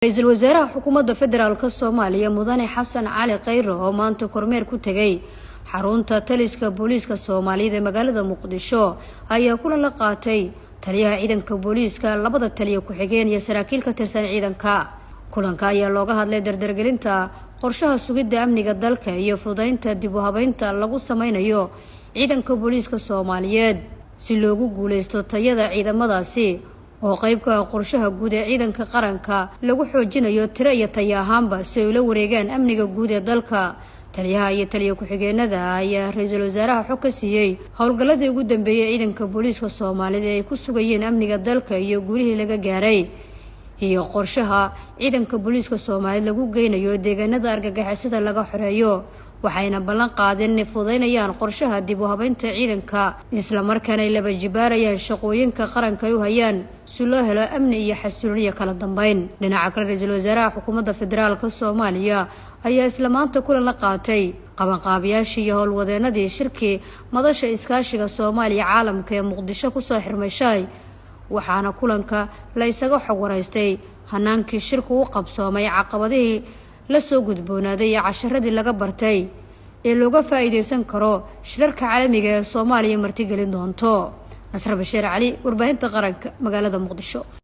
ra'iisul wasaaraha xukuumadda federaalka Soomaaliya Mudane Xasan Cali Khayre oo maanta kormeer ku tagay xarunta taliska booliiska Soomaaliyeed ee magaalada Muqdisho ayaa kulan la qaatay taliyaha ciidanka booliiska labada taliye ku xigeen iyo saraakiil ka tirsan ciidanka. kulanka ayaa looga hadlay dardargelinta qorshaha sugidda amniga dalka iyo fududeynta dib u habeynta lagu sameynayo ciidanka booliiska Soomaaliyeed si loogu guuleysto tayada ciidamadaasi oo qaybka qorshaha guud ee ciidanka qaranka lagu xoojinayo tiro iyo tayo ahaanba si ay la wareegaan amniga guud ee dalka. taliyaha iyo taliye ku-xigeenada ayaa ra'iisul wasaaraha xog ka siiyay howlgalladii ugu dambeeyay ciidanka booliiska Soomaaliyeed ee ay ku sugayeen amniga dalka iyo guulihii laga gaaray iyo qorshaha ciidanka booliiska Soomaaliyeed lagu geynayo deegaanada argagixisada laga xoreeyo. waxayna ballan qaadeen inay fududeynayaan qorshaha dib u habeynta ciidanka isla markaana ay laba jibaarayaan shaqooyinka qaranka ay u hayaan si loo helo amni iyo xasilooni kala dambeyn. dhinaca kale ra'iisul wasaaraha xukuumadda federaalka Soomaaliya ayaa isla maanta kulan la qaatay qabanqaabiyaashii iyo howlwadeenadii shirkii madasha iskaashiga Soomaaliya caalamka ee Muqdisho ku soo xirmashay, waxaana kulanka la isaga xog wareystay hanaankii shirku u qabsoomay, caqabadihii la soo gudboonaaday iyo casharadii laga bartay ee looga faa'iideysan karo shirarka caalamiga ee Soomaaliya martigelin doonto. Nasr Bashiir Cali, warbaahinta qaranka, magaalada Muqdisho.